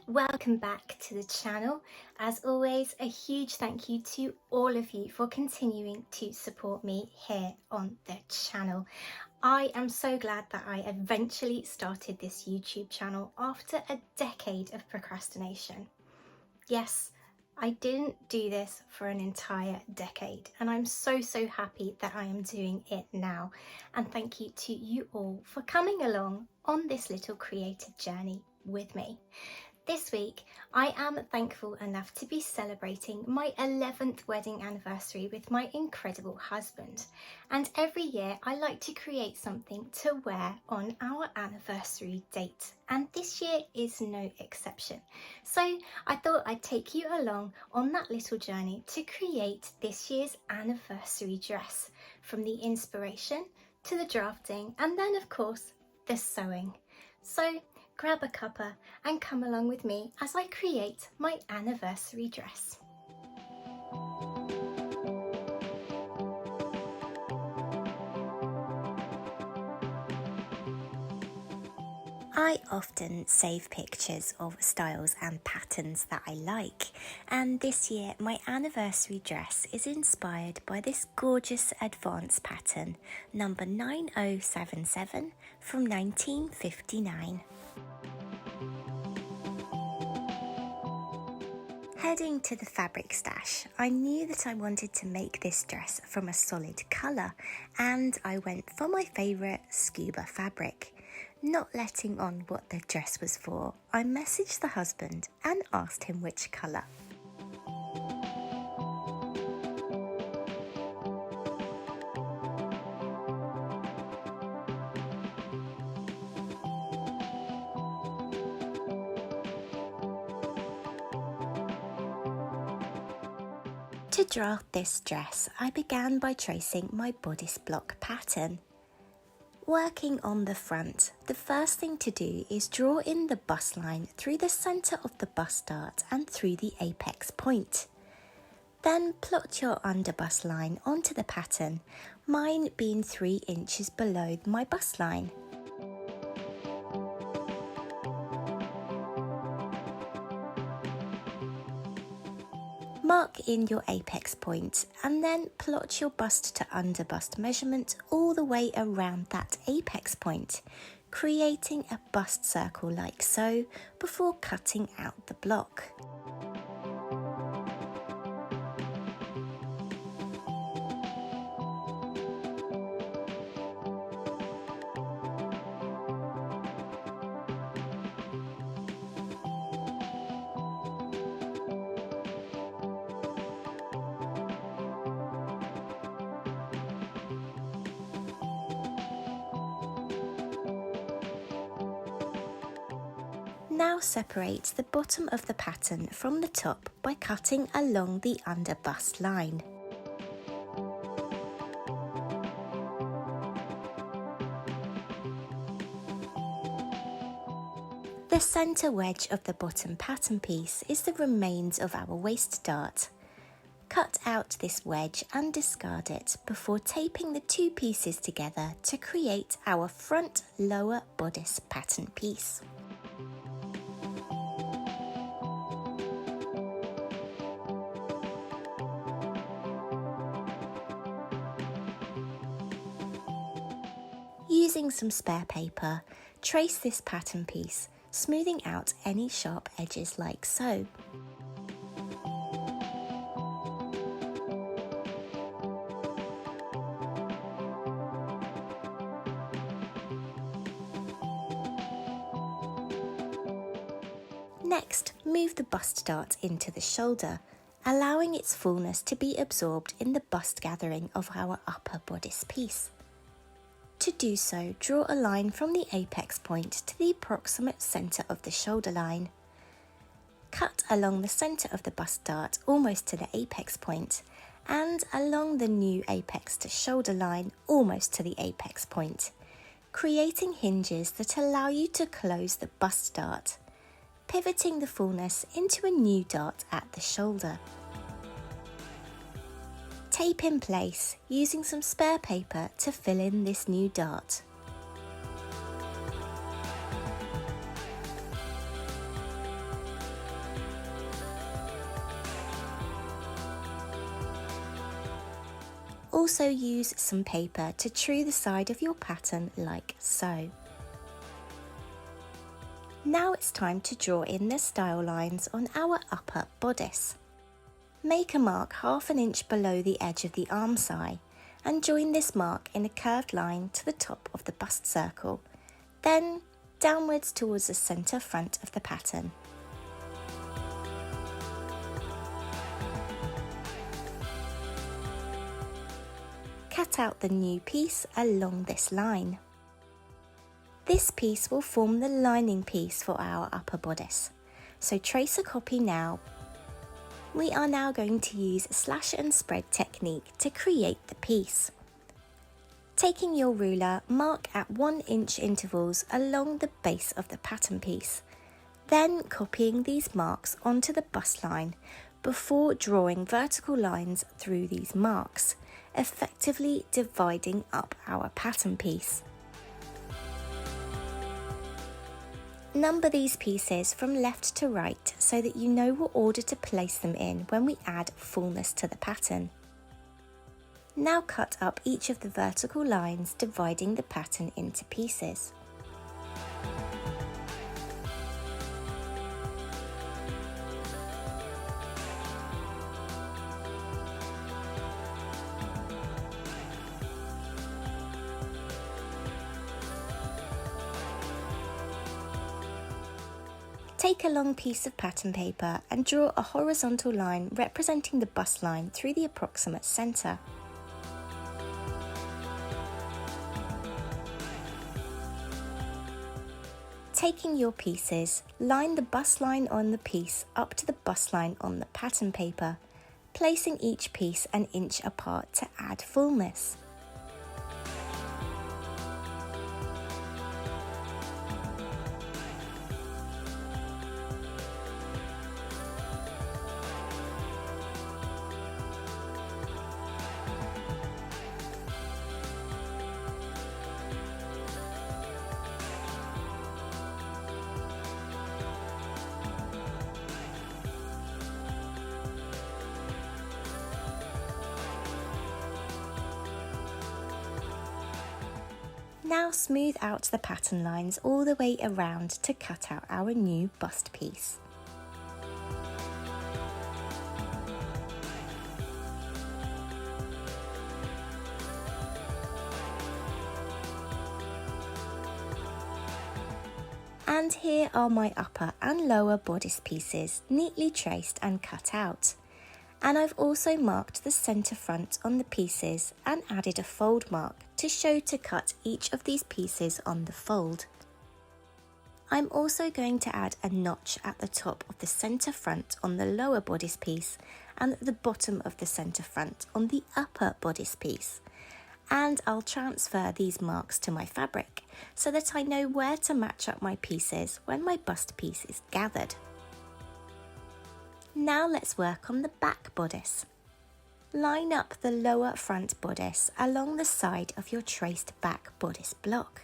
Welcome back to the channel. As always, a huge thank you to all of you for continuing to support me here on the channel. I am so glad that I eventually started this YouTube channel after a decade of procrastination. Yes, I didn't do this for an entire decade, and I'm so happy that I am doing it now. And thank you to you all for coming along on this little creative journey with me. This week, I am thankful enough to be celebrating my 11th wedding anniversary with my incredible husband. And every year I like to create something to wear on our anniversary date. And this year is no exception. So I thought I'd take you along on that little journey to create this year's anniversary dress, from the inspiration to the drafting and then of course the sewing. So grab a cuppa and come along with me as I create my anniversary dress. I often save pictures of styles and patterns that I like, and this year my anniversary dress is inspired by this gorgeous advance pattern, number 9077 from 1959. Heading to the fabric stash, I knew that I wanted to make this dress from a solid colour, and I went for my favourite scuba fabric. Not letting on what the dress was for, I messaged the husband and asked him which colour. To draft this dress, I began by tracing my bodice block pattern. Working on the front, the first thing to do is draw in the bust line through the centre of the bust dart and through the apex point. Then plot your under bust line onto the pattern, mine being 3 inches below my bust line. Mark in your apex point and then plot your bust to under bust measurement all the way around that apex point, creating a bust circle like so before cutting out the block. Now separate the bottom of the pattern from the top by cutting along the under bust line. The centre wedge of the bottom pattern piece is the remains of our waist dart. Cut out this wedge and discard it before taping the two pieces together to create our front lower bodice pattern piece. Using some spare paper, trace this pattern piece, smoothing out any sharp edges like so. Next, move the bust dart into the shoulder, allowing its fullness to be absorbed in the bust gathering of our upper bodice piece. To do so, draw a line from the apex point to the approximate centre of the shoulder line. Cut along the centre of the bust dart almost to the apex point, and along the new apex to shoulder line almost to the apex point, creating hinges that allow you to close the bust dart, pivoting the fullness into a new dart at the shoulder. Tape in place using some spare paper to fill in this new dart. Also use some paper to true the side of your pattern like so. Now it's time to draw in the style lines on our upper bodice. Make a mark 1/2 inch below the edge of the arm side and join this mark in a curved line to the top of the bust circle, then downwards towards the centre front of the pattern. Cut out the new piece along this line. This piece will form the lining piece for our upper bodice, so trace a copy now. We are now going to use slash and spread technique to create the piece. Taking your ruler, mark at 1 inch intervals along the base of the pattern piece, then copying these marks onto the bust line before drawing vertical lines through these marks, effectively dividing up our pattern piece. Number these pieces from left to right so that you know what order to place them in when we add fullness to the pattern. Now cut up each of the vertical lines dividing the pattern into pieces. Take a long piece of pattern paper and draw a horizontal line representing the bust line through the approximate centre. Taking your pieces, line the bust line on the piece up to the bust line on the pattern paper, placing each piece an inch apart to add fullness. Now smooth out the pattern lines all the way around to cut out our new bust piece. And here are my upper and lower bodice pieces neatly traced and cut out. And I've also marked the centre front on the pieces and added a fold mark to show to cut each of these pieces on the fold. I'm also going to add a notch at the top of the centre front on the lower bodice piece and at the bottom of the centre front on the upper bodice piece. And I'll transfer these marks to my fabric so that I know where to match up my pieces when my bust piece is gathered. Now let's work on the back bodice. Line up the lower front bodice along the side of your traced back bodice block,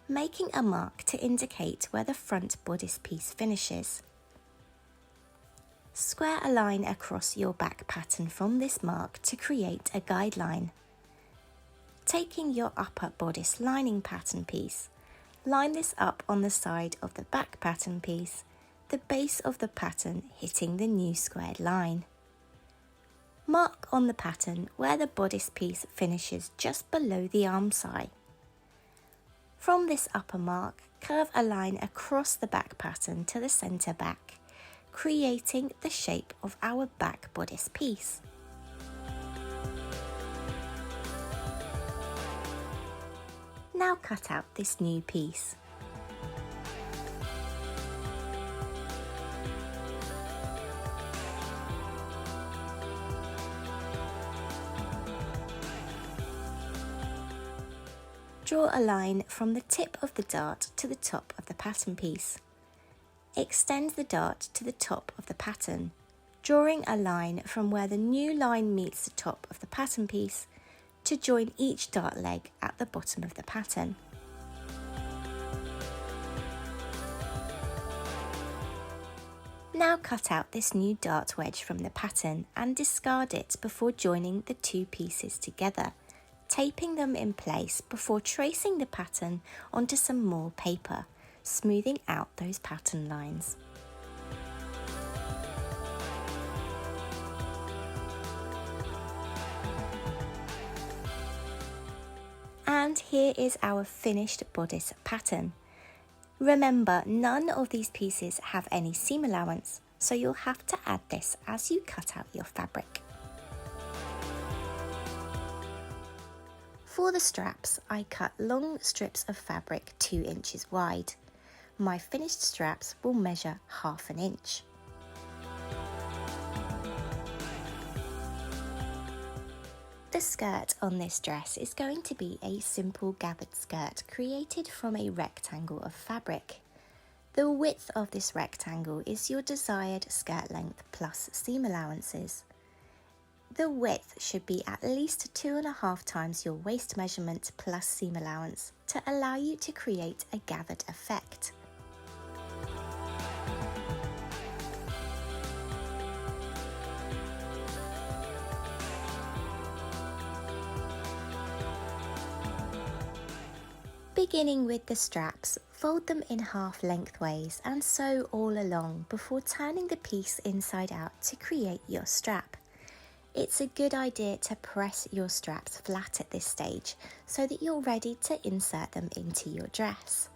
making a mark to indicate where the front bodice piece finishes. Square a line across your back pattern from this mark to create a guideline. Taking your upper bodice lining pattern piece, line this up on the side of the back pattern piece, the base of the pattern hitting the new squared line. Mark on the pattern where the bodice piece finishes just below the arm side. From this upper mark, curve a line across the back pattern to the centre back, creating the shape of our back bodice piece. Now cut out this new piece. Draw a line from the tip of the dart to the top of the pattern piece. Extend the dart to the top of the pattern, drawing a line from where the new line meets the top of the pattern piece to join each dart leg at the bottom of the pattern. Now cut out this new dart wedge from the pattern and discard it before joining the two pieces together, taping them in place before tracing the pattern onto some more paper, smoothing out those pattern lines. And here is our finished bodice pattern. Remember, none of these pieces have any seam allowance, so you'll have to add this as you cut out your fabric. For the straps, I cut long strips of fabric 2 inches wide. My finished straps will measure 1/2 inch. The skirt on this dress is going to be a simple gathered skirt created from a rectangle of fabric. The width of this rectangle is your desired skirt length plus seam allowances. The width should be at least 2.5 times your waist measurement plus seam allowance to allow you to create a gathered effect. Beginning with the straps, fold them in half lengthways and sew all along before turning the piece inside out to create your strap. It's a good idea to press your straps flat at this stage so that you're ready to insert them into your dress.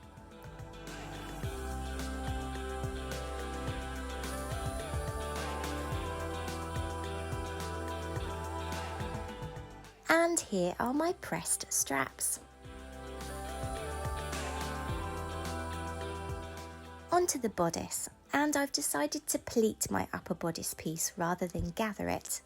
And here are my pressed straps. Onto the bodice, and I've decided to pleat my upper bodice piece rather than gather it.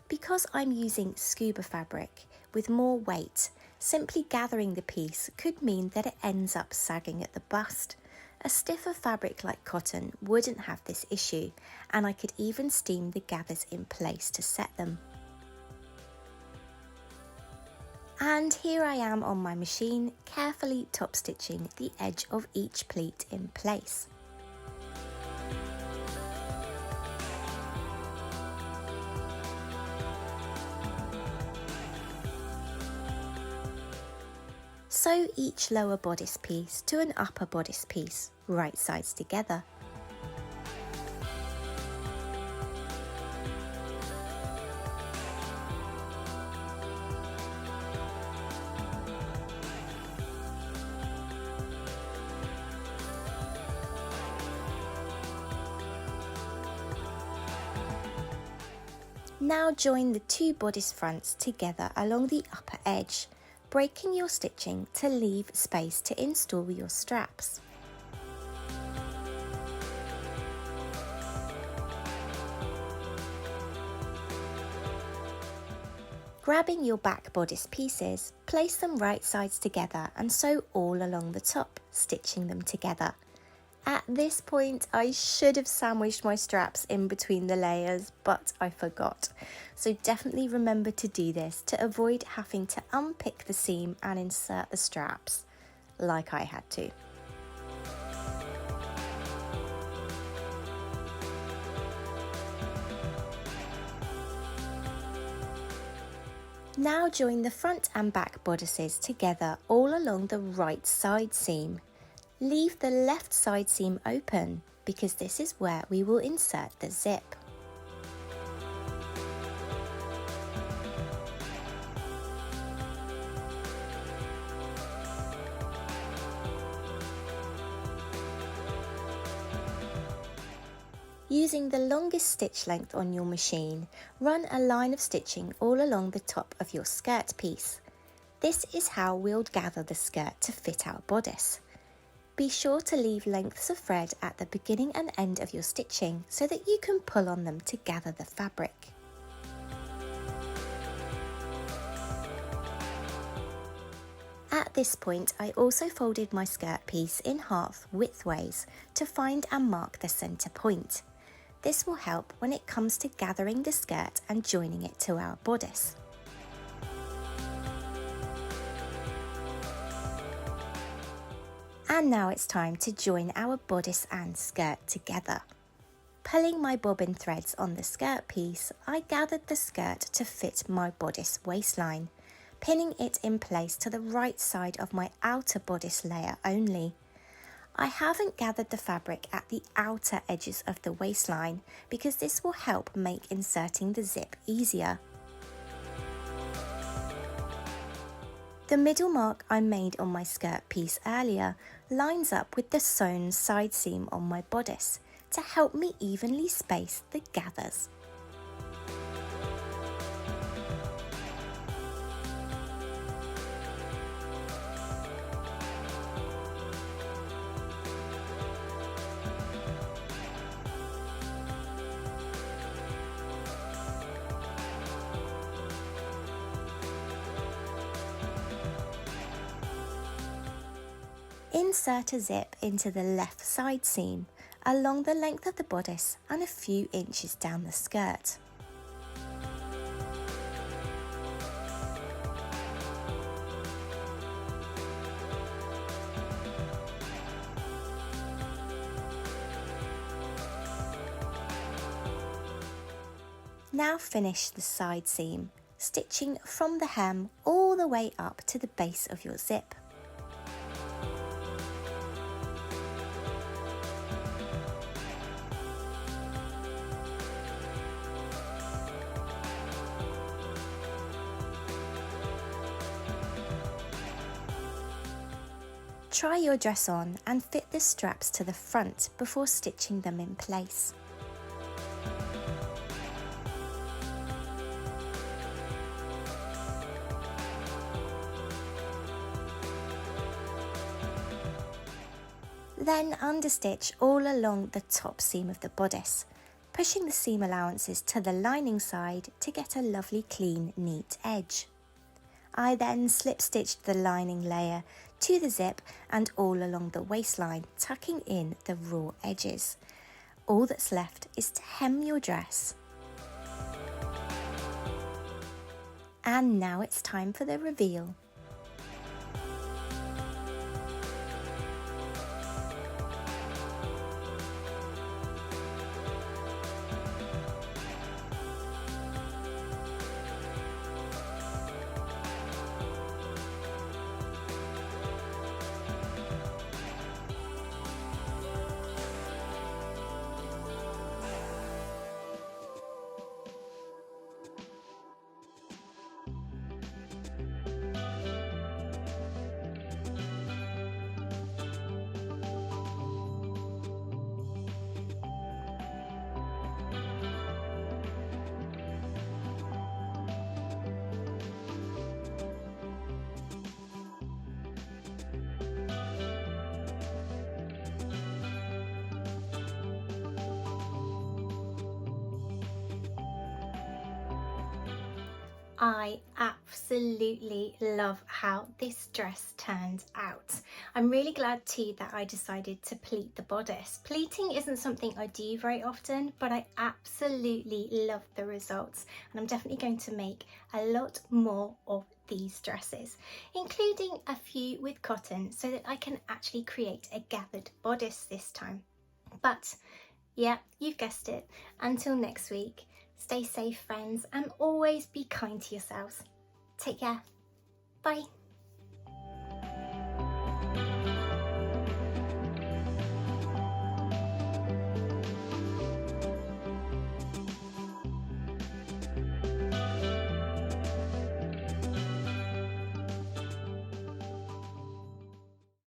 Because I'm using scuba fabric with more weight, simply gathering the piece could mean that it ends up sagging at the bust. A stiffer fabric like cotton wouldn't have this issue, and I could even steam the gathers in place to set them. And here I am on my machine, carefully top stitching the edge of each pleat in place. Sew each lower bodice piece to an upper bodice piece, right sides together. Now join the two bodice fronts together along the upper edge, breaking your stitching to leave space to install your straps. Grabbing your back bodice pieces, place them right sides together and sew all along the top, stitching them together. At this point, I should have sandwiched my straps in between the layers, but I forgot. So definitely remember to do this to avoid having to unpick the seam and insert the straps, like I had to. Now join the front and back bodices together all along the right side seam. Leave the left side seam open because this is where we will insert the zip. Using the longest stitch length on your machine, run a line of stitching all along the top of your skirt piece. This is how we'll gather the skirt to fit our bodice. Be sure to leave lengths of thread at the beginning and end of your stitching so that you can pull on them to gather the fabric. At this point, I also folded my skirt piece in half widthways to find and mark the centre point. This will help when it comes to gathering the skirt and joining it to our bodice. And now it's time to join our bodice and skirt together. Pulling my bobbin threads on the skirt piece, I gathered the skirt to fit my bodice waistline, pinning it in place to the right side of my outer bodice layer only. I haven't gathered the fabric at the outer edges of the waistline because this will help make inserting the zip easier. The middle mark I made on my skirt piece earlier lines up with the sewn side seam on my bodice to help me evenly space the gathers. Insert a zip into the left side seam along the length of the bodice and a few inches down the skirt. Now finish the side seam, stitching from the hem all the way up to the base of your zip. Try your dress on and fit the straps to the front before stitching them in place. Then understitch all along the top seam of the bodice, pushing the seam allowances to the lining side to get a lovely clean, neat edge. I then slip stitched the lining layer to the zip and all along the waistline, tucking in the raw edges. All that's left is to hem your dress. And now it's time for the reveal. I absolutely love how this dress turned out. I'm really glad too that I decided to pleat the bodice. Pleating isn't something I do very often, but I absolutely love the results, and I'm definitely going to make a lot more of these dresses, including a few with cotton so that I can actually create a gathered bodice this time. But yeah, you've guessed it. Until next week, stay safe, friends, and always be kind to yourselves. Take care. Bye.